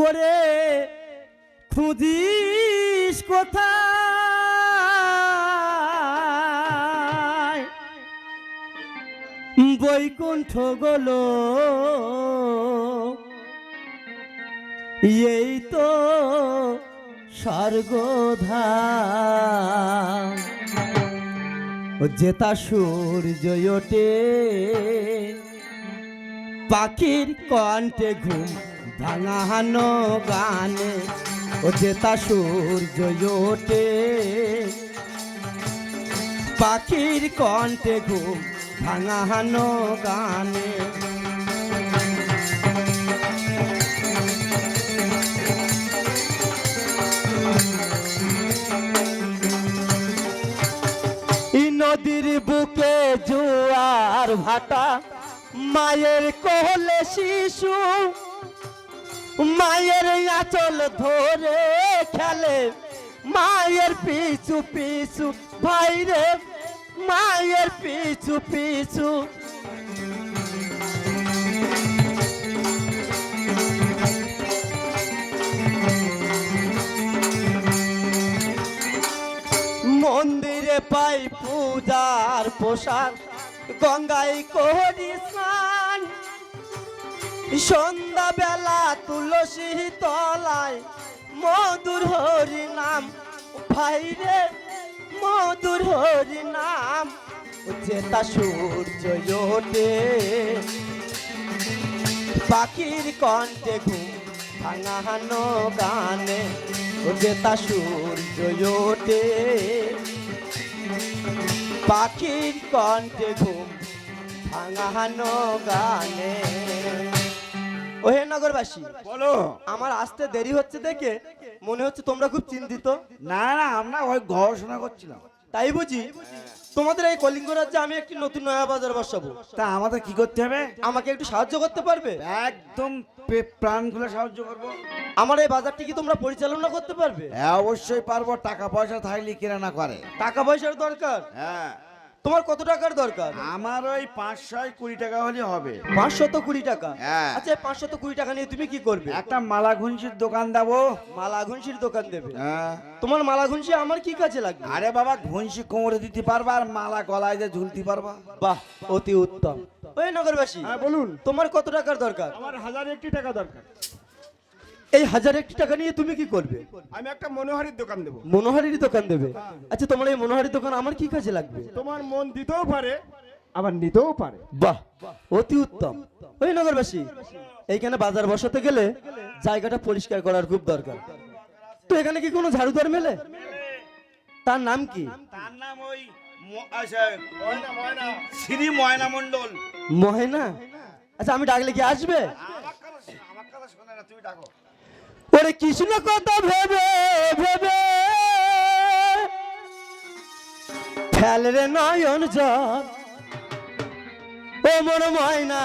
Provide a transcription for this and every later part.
ওরে খুঁজিস কোথায় বৈকুণ্ঠ গলো এই তো স্বর্গধাম যেতা সূর্য ওঠে পাখির কণ্ঠে ঘুম ভাঙানো গানে ও যেতা সূর্য ওঠে পাখির কণ্ঠে ঘুম ভাঙানো গানে নদীর বুকে জোয়ার ভাটা মায়ের কোলে শিশু মায়ের আঁচল ধরে খেলে মায়ের পিছু পিছু ভাইরে মায়ের পিছু পিছু মন্দিরে পাই পূজার পোশাক গঙ্গায় করি স্নান সন্ধ্যা বেলা তুলসী তলায় মধুর হরি নাম ভাইরে মধুর হরি নাম যেতা সূর্য ওঠে পাখির কণ্ঠে ঘুম ভাঙানো গানে যেতা সূর্য ওঠে পাখির কণ্ঠে ঘুম ভাঙানো গানে। ওহে নগরবাসী বলো। আমার আসতে দেরি হচ্ছে দেখে মনে হচ্ছে তোমরা খুব চিন্তিত। না না, আমরা ওই গবেষণা করছিলাম। তাই বুঝি? তোমাদের এই কলিঙ্গ রাজ্যে আমি একটি নতুন নয়া বাজার বসাবো। তা আমাদের কি করতে হবে? আমাকে একটু সাহায্য করতে পারবে? একদম প্রাণ খুলে সাহায্য করবো। আমার এই বাজারটি কি তোমরা পরিচালনা করতে পারবে? হ্যাঁ অবশ্যই পারবো, টাকা পয়সা থাকলে কেনা করে। টাকা পয়সার দরকার? হ্যাঁ। তোমার কত টাকার দরকার? আমার ওই 520 টাকা হলে হবে। 520 টাকা? হ্যাঁ। আচ্ছা 520 টাকা নিয়ে তুমি কি করবে? একটা মালা ঘুনসির দোকান দেবো। মালা ঘুনসির দোকান দেবে? হ্যাঁ। তোমার মালা ঘুনসি আমার কি কাজে লাগবে? আরে বাবা, ঘুনসি কোমরে দিতে পারবা আর মালা গলায় দিয়ে ঝুলতে পারবা। বাহ, অতি উত্তম। ওই নগরবাসী, হ্যাঁ বলুন। তোমার কত টাকার দরকার? আমার 1001 টাকা দরকার। এই 1001 টাকা নিয়ে তুমি কি করবে? আমি একটা মনোহারীর দোকান দেব। মনোহারীর দোকান দেবে? আচ্ছা তোমার এই মনোহারীর দোকান আমার কি কাজে লাগবে? তোমার মন দিতেও পারে আবার নিতেও পারে। বাহ, অতি উত্তম। ওই নগরবাসী, এইখানে বাজার বসাতে গেলে জায়গাটা পরিষ্কার করার খুব দরকার। তো এখানে কি কোনো ঝাড়ুদার মেলে? তার নাম কি? তার নাম ওই শ্রী ময়না মণ্ডল। মহেনা? আচ্ছা আমি ডাকলে কি আসবে? আমার কথা শোনে না, তুমি ডাকো। ওরে কৃষ্ণ কথা ভেবে ভেবে ফেল রে নয়ন জল ও মোর ময়না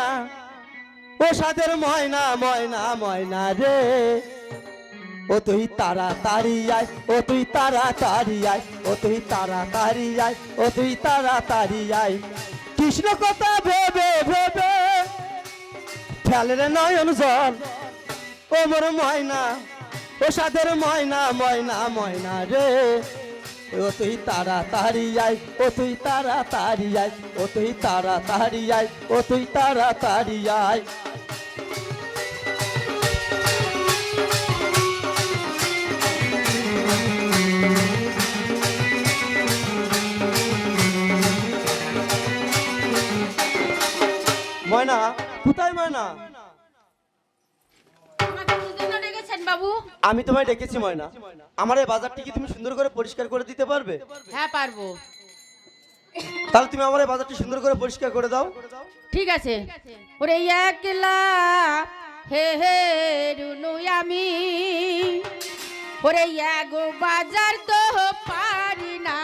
ও সাদের ময়না ময়না ময়না রে ও তুই তাড়াতাড়ি আয় ও তুই তাড়াতাড়ি আয় ও তুই তাড়াতাড়ি আয় ও তুই তাড়াতাড়ি আয় কৃষ্ণ কথা ভেবে ভেবে ফেল রে নয়ন জল ও মোর ময়না ও সাদের ময়না ময়না ময়না রে ও তুই তাড়াতাড়ি আয় ও তুই তাড়াতাড়ি আয় ও তুই তাড়াতাড়ি আয় ও তুই তাড়াতাড়ি আয়। ময়না কোথায়? ময়না, বাবু আমি তোমায় ডেকেছি ময়না। আমার এই বাজারটি কি তুমি সুন্দর করে পরিষ্কার করে দিতে পারবে? হ্যাঁ পারবো। তাহলে তুমি আমার এই বাজারটি সুন্দর করে পরিষ্কার করে দাও। ঠিক আছে। ওরে একলা হে হে রুনু আমি ওরে এগো বাজার তো পারি না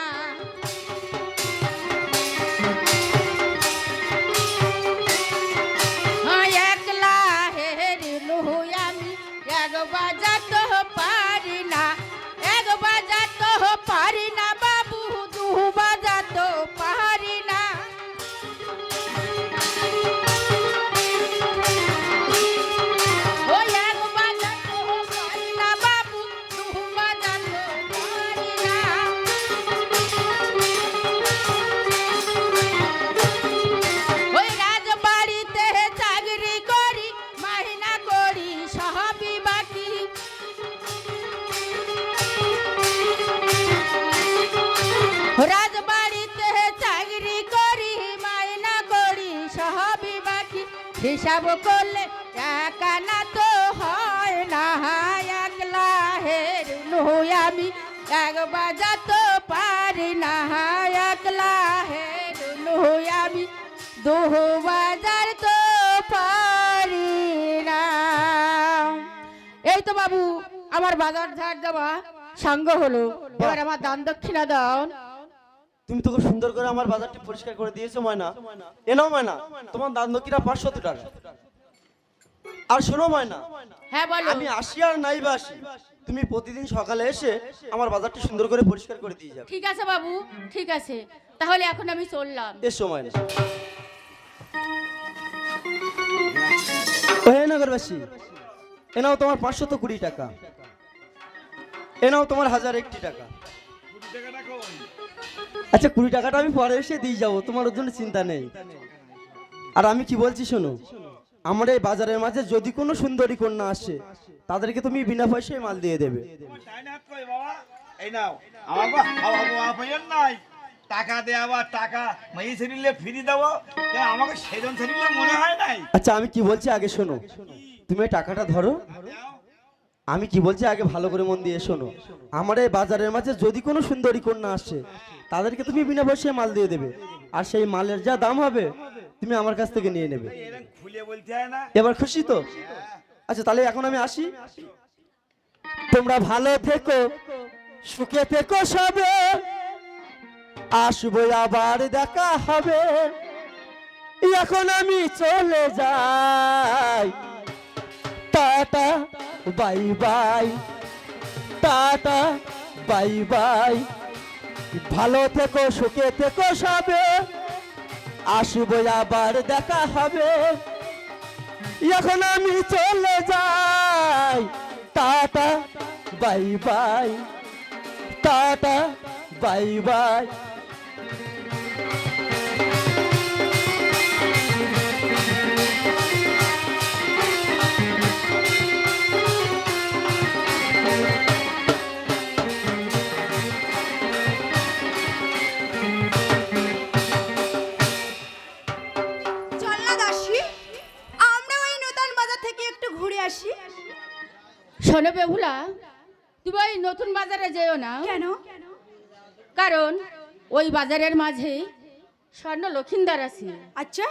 একলা হে রুনু আমি এগো বাজার তো পারি না এগো বাজার তো পারি না বাবু দু বাজার তো পারি না ও এক বাজার তো হিসাব করলে একা না তো হয় না, একলা হেরলু আমি এক বাজাতে পারি না, একলা হেরলু আমি দু বাজার তো পারি না। এই তো বাবু আমার বাজার ঝাড় দেওয়া সঙ্গ হলো, এবার আমার দান দক্ষিণা দাও। তুমি তো খুব সুন্দর করে আমার বাজারটি পরিষ্কার করে দিয়েছো ময়না। এ নাও ময়না, তোমার দান দক্ষিণা 500 টাকা। আর শোনো ময়না, হ্যাঁ বলো। আমি আসি আর নাই বা আসি, তুমি প্রতিদিন সকালে এসে আমার বাজারটি সুন্দর করে পরিষ্কার করে দিয়ে যাবে। ঠিক আছে বাবু, ঠিক আছে, তাহলে এখন আমি চললাম। এসো ময়না। হে নগরবাসী, এ নাও তোমার 520 টাকা, এ নাও তোমার 1001 টাকা। আচ্ছা 20 টাকাটা আমি পরে এসে দিয়ে যাবো, তোমার ওর জন্য চিন্তা নেই। আর আমি কি বলছি শোনো, আমার এই বাজারের মাঝে যদি কোনো সুন্দরী কন্যা আসে তাদেরকে তুমি বিনা পয়সায় মাল দিয়ে দেবে। এই নাও আমাকে হাওয়া বাবা পাইয়েন নাই, টাকা দে আবার টাকা মাই ছেড়িলে ফ্রি দেবো, আমাকে সেজন ছেড়িলে মনে হয় নাই। আচ্ছা আমি কি বলছি আগে শোনো, তুমি এই টাকাটা ধরো। আমি কি বলছি আগে ভালো করে মন দিয়ে শোনো, আমার এই বাজারের মাঝে যদি কোনো সুন্দরী কন্যা আসে তাদেরকে তুমি বিনা পয়সায় মাল দিয়ে দেবে, আর সেই মালের যা দাম হবে তুমি আমার কাছ থেকে নিয়ে নেবে। খুলে বলতে হয় না। এবার খুশি তো? আচ্ছা তাহলে এখন আমি আসি, তোমরা ভালো থেকো, সুখে থেকো সবে, আসবো আবার দেখা হবে। এখন আমি চলে যাই, tata bye bye, tata bye bye. ভালো থেকো, সুখে থেকো সবে, আসবো আবার দেখা হবে। এখন আমি চলে যাই, tata bye bye, tata bye bye. চল না দাসী, আমরা ওই নতুন বাজার থেকে একটু ঘুরে আসি। শোনো বেহুলা, তুমি ওই নতুন বাজারে যেও না। কেন? কারণ ওই বাজারের মাঝে স্বর্ণ লক্ষিন্দার আছে। আচ্ছা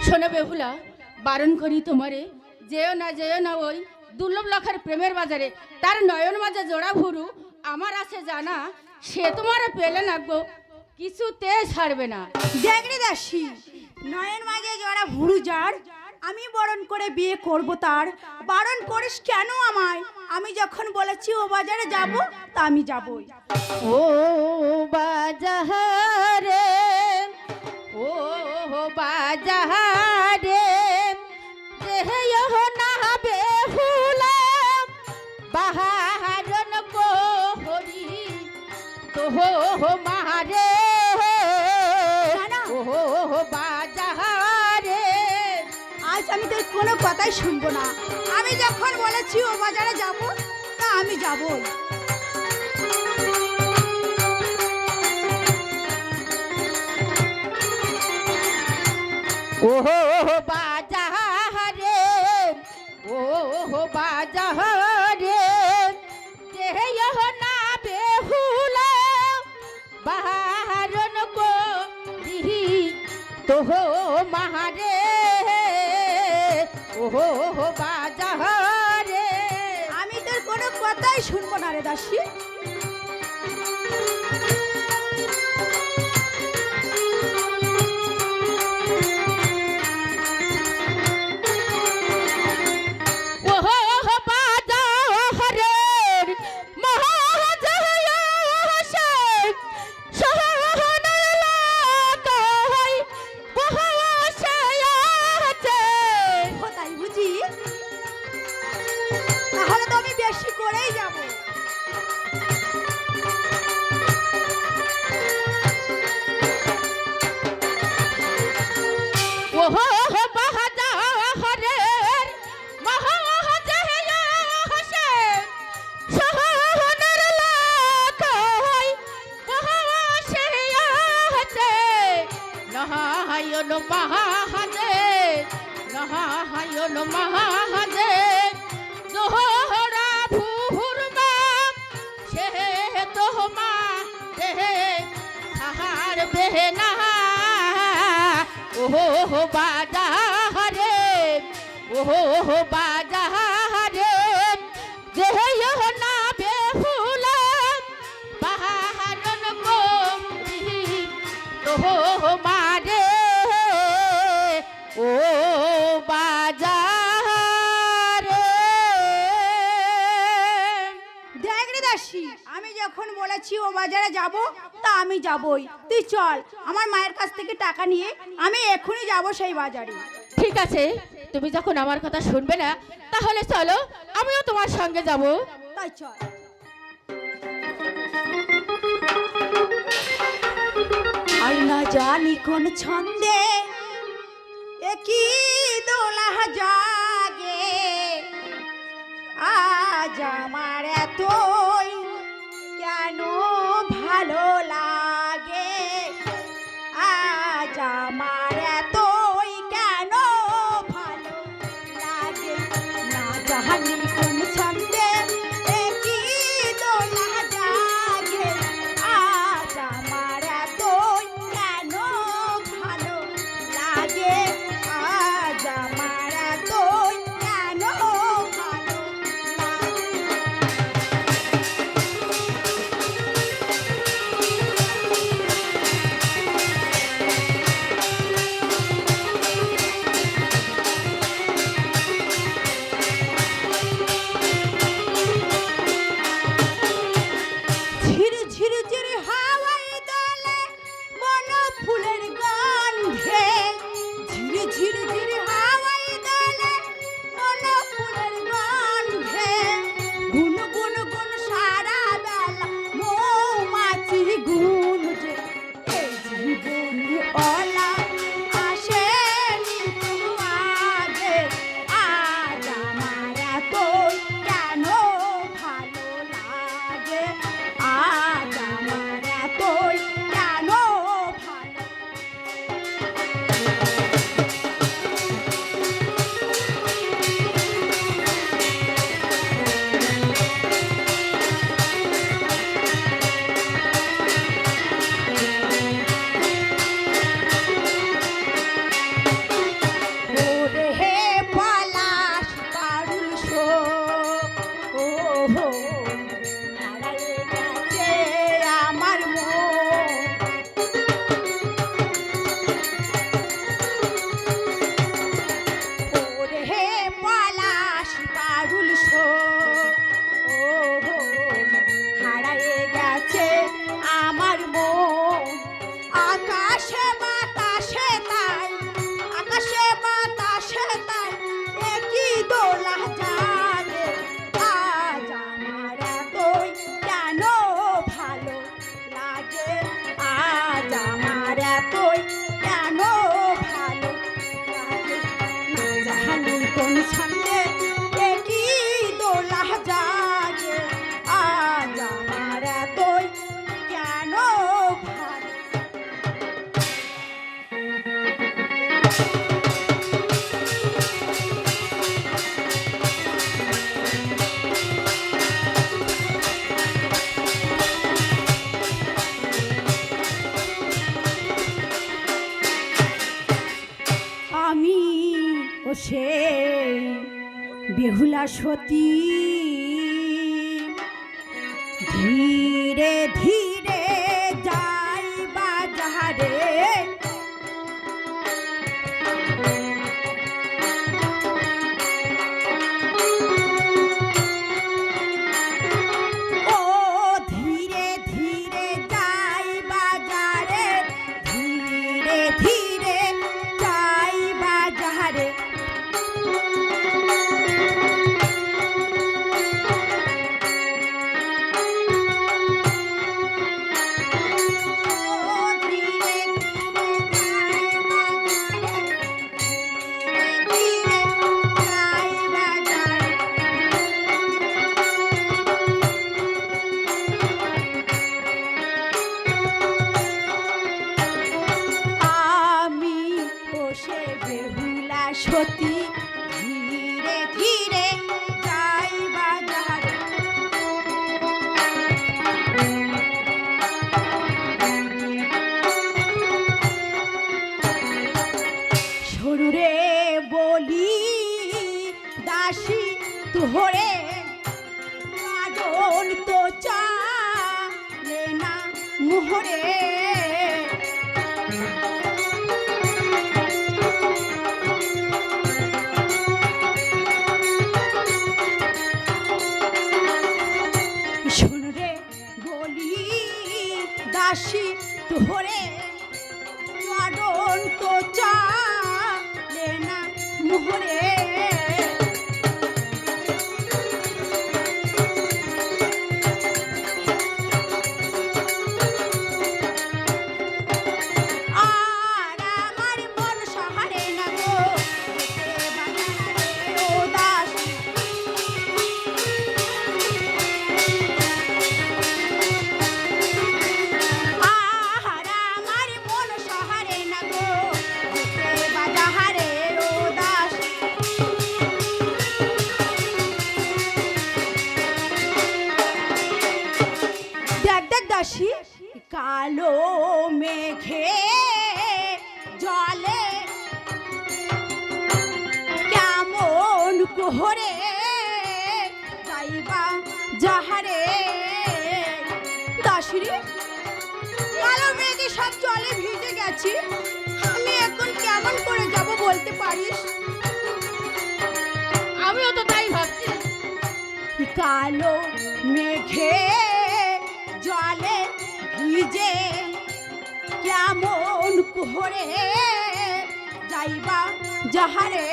শোনো বেহুলা, বারণ করি তোমারে, যেও না যেও না ওই দুর্লভ লক্ষের প্রেমের বাজারে। তার নয়ন মাঝে জোড়া ভুরু আমার আছে জানা, সে তোমার পেলে না গো কিছুতে ছাড়বে না। দেখ রে দাসী, নয়ন মাঝে যারা ভুরু যার, আমি বরণ করে বিয়ে করব তার। বারণ করিস কেন আমায়? আমি যখন বলেছি ও বাজারে যাব, তা আমি যাবই। ও বাজারে, ও বাজারে, যেও না বেহুলা, বাহারন কোহরি তো মারে। ও বাজারে, আজ আমি তোর কোনো কথাই শুনবো না। আমি যখন বলেছি ও বাজারে যাব, তা আমি যাবই। ও বাজারে, ও বাজারে, যেও না বেহুলা, বাহারন কোহরি তো মারে। ও বাজারে, আমি তোর কোনো কথাই শুনবো না রে দাসী। ও তাই বুঝি? তাহলে তো আমি বেশি করেই যাব। মহা জোহরা ভুরমা সে তো মা রে হার বেহনা ও বাজারে ও বাজারে যে না বেহুলা বাহারন করি তো মারে ও বাজারে। দেখ রে দাসী, আমি যখন বলেছি ও বাজারে যাব তা আমি যাবই। তুই চল, আমার মায়ের কাছ থেকে টাকা নিয়ে আমি এখনই যাব সেই বাজারে। ঠিক আছে, তুমি যখন আমার কথা শুনবে না তাহলে চলো আমিও তোমার সঙ্গে যাব। তাই চল। আর না জানি কোন ছন্দে একই দোলা জাগে, আজ আমার এতই কেন ভালো লাগে, আজ আমার এতই কেন ভালো লাগে। না জানি কোন ছন্দে একই দোলা জাগে, আজ আমার এতই কেন ভালো লাগে, আজ আমার এতই কেন ভালো লাগে। ঝির ঝির ঝির হাওয়ায় দোলে মন ফুলের গন্ধে, ঝির ঝির ঝির হাওয়ায় দোলে মন ফুলের গন্ধে, গুন গুন গুন সারা বেলা মৌমাছি গুন যে, এই জীবনে অলা আসেনি তো আগে, আজ আমার এতই কেন ভালো লাগে, আজ আমার এতই কেন ভালো। ওরে হে পলাশ পারুল শো, ও হো হারায়ে গেছে আমার মন। ওরে হে পলাশ পারুল শো, ও হো হারায়ে গেছে আমার মন। আকাশে বাতাসে তাই, আকাশে বাতাসে তাই একই দোলা জাগে, আজ আমার এতই কেন ভালো লাগে, আজ আমার এতই কেন ভালো লাগে। না জানি কোন ছন্দে একই দোলা জাগে, আজ আমার এতই কেন ভালো। আমি ও সেই বেহুলা সতী, ধীরে ধীরে যাই বাজারে, ও ধীরে ধীরে যাই বাজারে, ধীরে ধীরে যাই বাজারে। তোরে বাদন তো চালে না মোহরে শোন রে বলি দাসী তোরে বাদন তো চালে না মোহরে আর আমার মন সহারে না গো ও দাসী আর আমার মন সহারে না গো বাজাহারে ও দাসী দেখ দেখ দাসী কালো মেঘে জলে কেমন কোহরে যাইবা যাহারে দাসী কালো মেঘে সব জলে ভিজে গেছি আমি এখন কেমন করে যাব বলতে পারিস আমিও তো তাই ভাবছি। কালো মেঘে জলে ভিজে কেমন কোহরে যাইবা যাহারে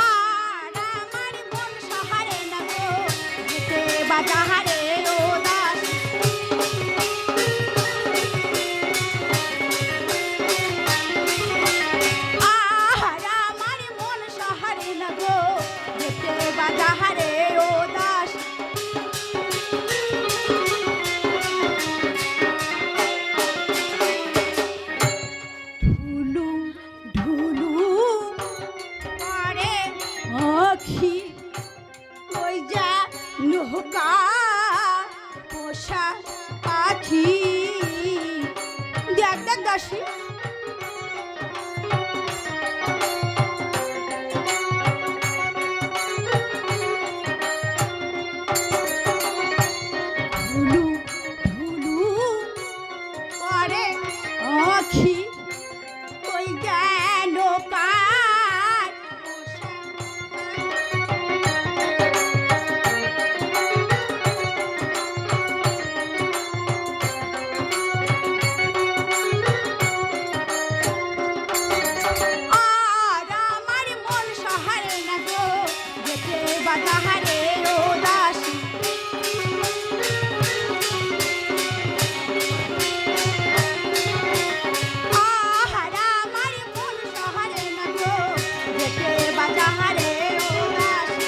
আর আমার মন সহারে না গো যেতে বা যাহারে ও দাসী আর আমার মন সহারে না গো যেতে বা যাহারে ও দাসী ঢুলু ঢুলু পারে আখি ওই যা নৌকা পোষা পাখি দেখ দেখ দাসী ঢুলু ঢুলু পারে আখি ওই জ্ঞান কার আর আমার মন সহারে না গো যেতে বা যাহারে ও দাসী আর আমার মন সহারে না গো যেতে বা যাহারে ও দাসী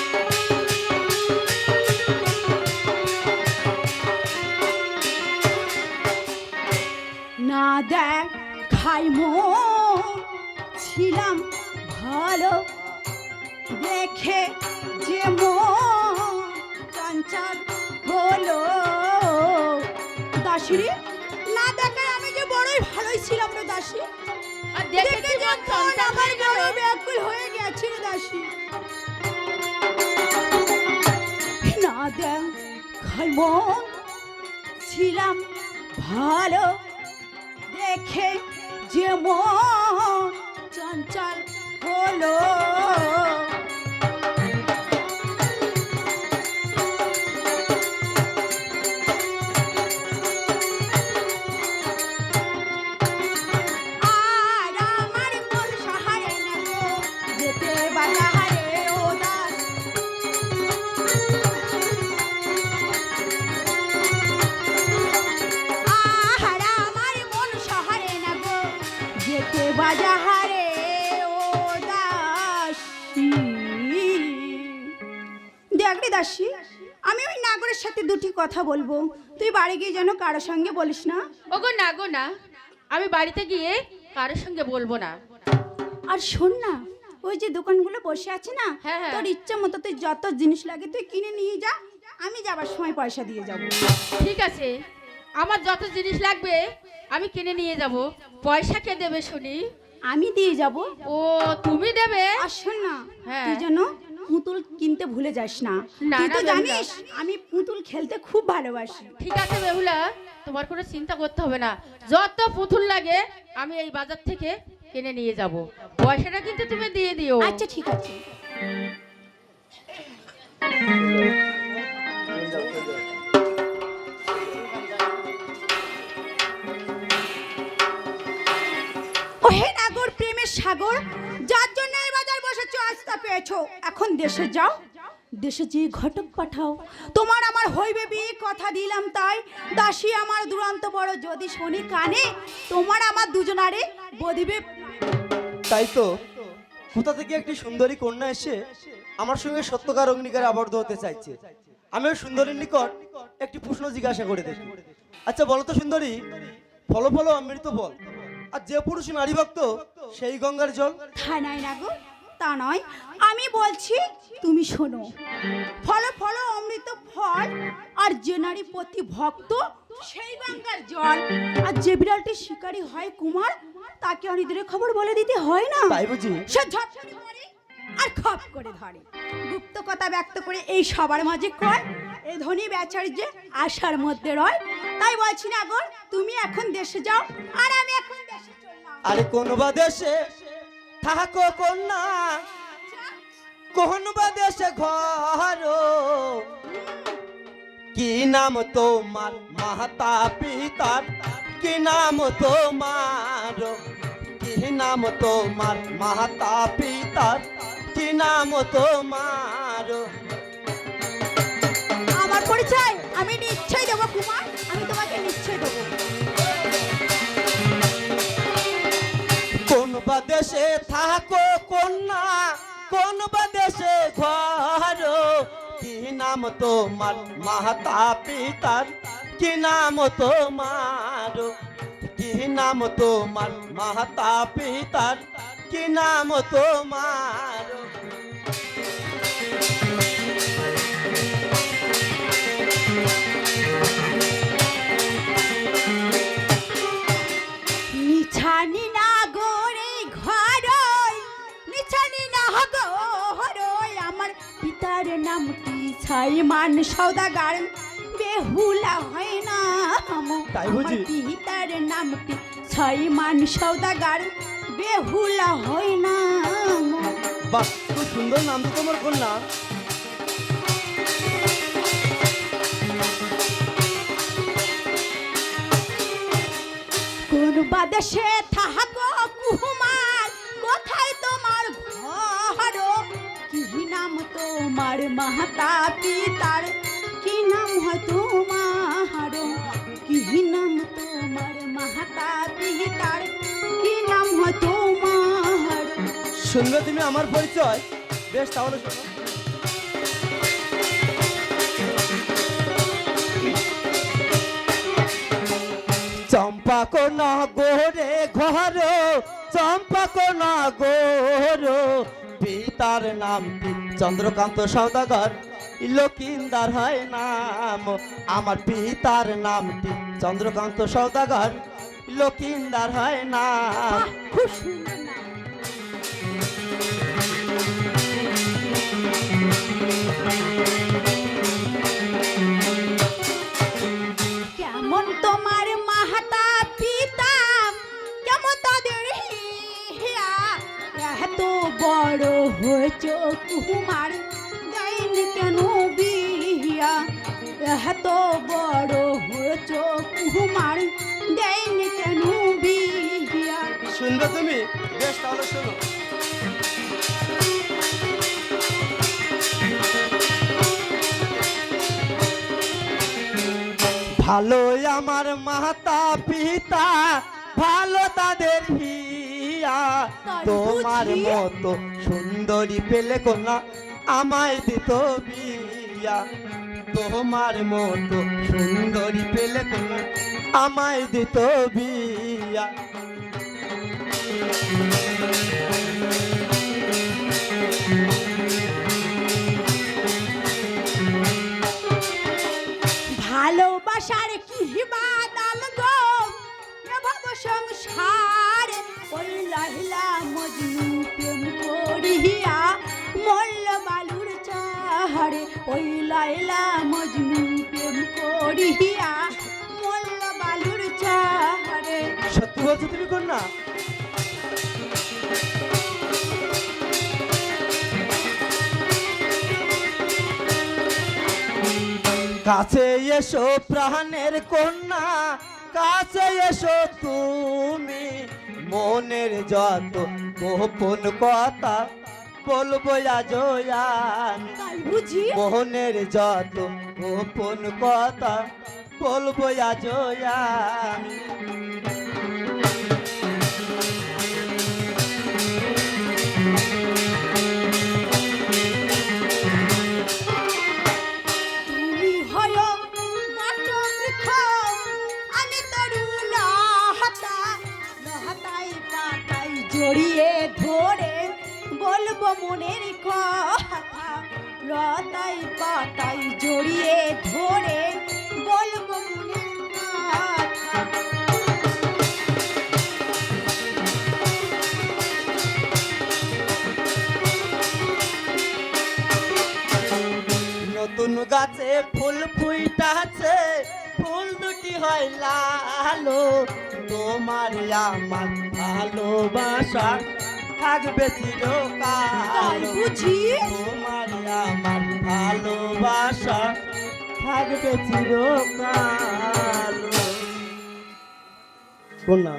না দেখ খাই ছিলাম ভালো দেখে যে মন চঞ্চল হলো দাসী না দেখায় আমি যে বড়ই ভালোই ছিলাম রে দাসী আর দেখে দেখে কি যে মন মন চঞ্চল আমার হয়ে গেল? বড় ব্যাকুল হয়ে গেছে রে দাসী না দেখ খাই ছিলাম ভালো দেখে যে মন চঞ্চল হলো আর আমার মন সহারে না গো যেতে বা যাহারে ও দাসী আর আমার মন সহারে না গো যেতে বা যাহারে ও দাসী দেখ রে দাসী আমি ওই নাগরের সাথে দুটি কথা বলবো তুই বাড়ি গিয়ে যেন কারোর সঙ্গে বলিস না ওগো না গো না, আমি বাড়িতে গিয়ে কারোর সঙ্গে বলবো না। আর শোন না ওই যে দোকানগুলো বসে আছে না হ্যাঁ, হ্যাঁ। তোর ইচ্ছা মতো তুই যত জিনিস লাগে তুই কিনে নিয়ে যা আমি যাবার সময় পয়সা দিয়ে যাব ঠিক আছে, আমার যত জিনিস লাগবে আমি কিনে নিয়ে যাব। পয়সা কে দেবে শুনি? আমি দিয়ে যাব। ও তুমি দেবে? আর শোন না, হ্যাঁ। তুই যেন পুতুল কিনতে ভুলে যাস না। না, তুই না, তো বেহুলা। জানিস আমি পুতুল খেলতে খুব ভালোবাসি। ঠিক আছে বেহুলা, তোমার কোনো চিন্তা করতে হবে না। যত পুতুল লাগে আমি এই বাজার থেকে কিনে নিয়ে যাব। পয়সাটা কিন্তু তুমি দিয়ে দিও। আচ্ছা ঠিক আছে। ওহে নাগর প্রেমের সাগর, যার জন্য এই বাজার বসেছো আজ তা পেয়েছো। এখন দেশে যাও, দেশে যে ঘটক পাঠাও। তোমার আমার হইবে বিয়ে, কথা দিলাম তাই। দাসী আমার দুরন্ত বড়, যদি শনি কানে তোমার আমার দুজনারে বদিবে। তাই তো, কোথা থেকে একটি সুন্দরী কন্যা এসে আমার সঙ্গে সত্যকার অগ্নিকারে আবদ্ধ হতে চাইছে। আমি ওই সুন্দরীর নিকট একটি প্রশ্ন জিজ্ঞাসা করে দেখি। আচ্ছা বলো তো সুন্দরী, ফলো ফলো অমৃত বল, আর যে পুরুষ নারী ভক্ত সেই গঙ্গার জল। তা নাই নাগর, তা নয়, আমি বলছি তুমি শোনো। ফল ফল অমৃত ফল, আর যে নারী প্রতি ভক্ত সেই গঙ্গার জল। আর যে বিড়ালটি শিকারী হয় কুমার, তাকে অনিদ্রে খবর বলে দিতে হয় না। তাই বুঝি? সে ঝটপট করে আর খপ করে ধরে, গুপ্ত কথা ব্যক্ত করে এই সবার মাঝে কয়। এই ধনী ব্যাচার্যে আশার মধ্যে রয়। তাই বলছি নাগর, তুমি এখন দেশে যাও, আর আমি এখন দেশে চললাম। আরে কোন বা দেশে থাকো কন্যা, কোন বা দেশে ঘর, কি নাম তোমার মাতা পিতার, কি নাম তোমার, কি নাম তোমার মাতা পিতার, কি নাম তোমার। আমার পরিচয় আমি নিশ্চয় দেবো কুমার, আমি তোমাকে নিশ্চয় দেবো। কোন বা দেশে থাকো কন্যা, কোন বা দেশে ঘর, কি নাম তোমার মাতা পিতার, কি নাম তোমার, কি নাম তোমার মাতা পিতার, কি নাম তোমার। নিছানি না গোরে ঘর, নিছানি না গোর, আমার পিতার নাম কি ছাই মান সওদাগার, বেহুলা হয় না। তাই আমার বুঝি? পিতার নাম কি ছাই মান সওদাগার, বেহুলা হয় না। বাহ, খুব সুন্দর নাম তো তোমার কন্যা। কোন বাদেশে থাকো কুমার, কোথায় তোমার ঘর, কি নাম তোমার মাতা পিতার, কি নাম হয় তোমার, কি নাম তোমার মাতা পিতার, কি নাম হয় তোমার। শুনবে তুমি আমার পরিচয়? বেশ, তাহলে শোনো। চম্পা কোনা গোরে ঘর, চম্পা কোনা গোর, পিতার নাম কি চন্দ্রকান্ত সওদাগর, লকিন্দার হয় নাম। আমার পিতার নাম কি চন্দ্রকান্ত সওদাগর, লকিন্দার হয় নাম। বাহ, খুব সুন্দর নাম। কেমন তোমার মাতা পিতা, কেমন তাদের হিয়া, এত বড় হয়েছ কুমার, দেয়নি কেন বিয়া, এত বড় হয়েছ কুমার, দেয়নি কেন বিয়া। শুনবে তুমি? বেশ, তাহলে শোনো। ভালো আমার মাতা পিতা, ভালো তাদের হিয়া, তোমার মতো সুন্দরী পেলে কন্যা আমায় দিত বিয়া, তোমার মতো সুন্দরী পেলে কন্যা আমায় দিত বিয়া। ভালোবাসার কি বাদাম গো ভাব সংসার ওই লাইলা মজনু প্রেম করিয়া মল্ল বালুর চাহারে ওই লাইলা মজনু প্রেম করিয়া মল্ল বালুর চাহারে। সত্যি বলছো তুমি কন্যা? কাছে এসো প্রাণের কন্যা, কাছে এসো তুমি, মনের যত গোপন কথা বলবো আজ আমি। তাই বুঝি মনের যত গোপন কথা বলবো আজ আমি। তুমি হয় বটবৃক্ষ আমি তরু লহতা লহতাই পাতাই জড়িয়ে ধরে বলবো মনের কথা লতাই পাতাই জড়িয়ে ধরে বলবো মনের কথা। নতুন গাছে ফুল ফুইটাছে, ফুল দুটি হয় লালো, তোমার আমার ভালোবাসা থাকবে চিরকাল। তাই বুঝি তোমার আমার ভালোবাসা থাকবে চিরকাল। কন্যা,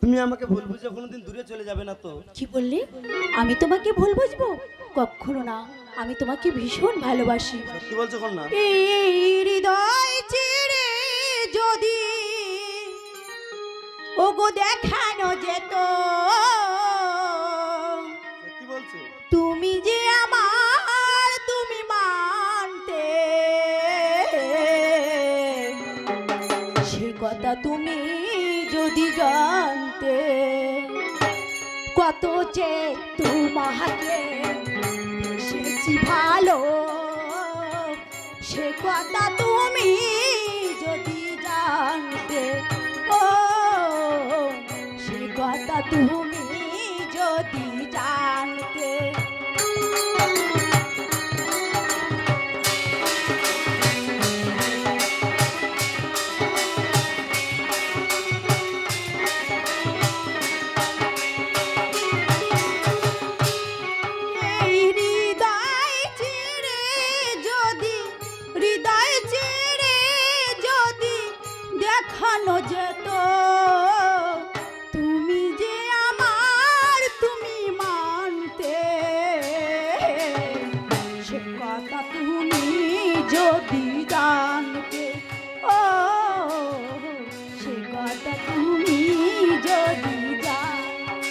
তুমি আমাকে ভুল বুঝে কোনোদিন দূরে চলে যাবে না তো? কি বললি? আমি তোমাকে ভুল বুঝবো? কখনো না, আমি তোমাকে ভীষণ ভালোবাসি। সত্যি বলছো কন্যা? এই হৃদয় চিরে যদি ওগো দেখানো যেত, সত্যি বলছো? তুমি যে আমার তুমি মানতে, সে কথা তুমি যদি জানতে, কত যে তোমাকে এসেছি ভালো, সে কথা তুমি যদি জানতে, ও সে কথা তুমি যদি জানতে। এই হৃদয় চিরে যদি হৃদয় চিরে যদি দেখানো যেত, তুমি যে আমার তুমি মানতে, সে কথা তুমি যদি জানতে, ও সে কথা তুমি যদি জানতে।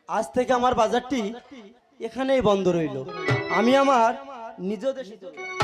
আজ থেকে আমার বাজারটি এখানেই বন্ধ রইল। আমি আমার নিজ দেশে চলে যাব।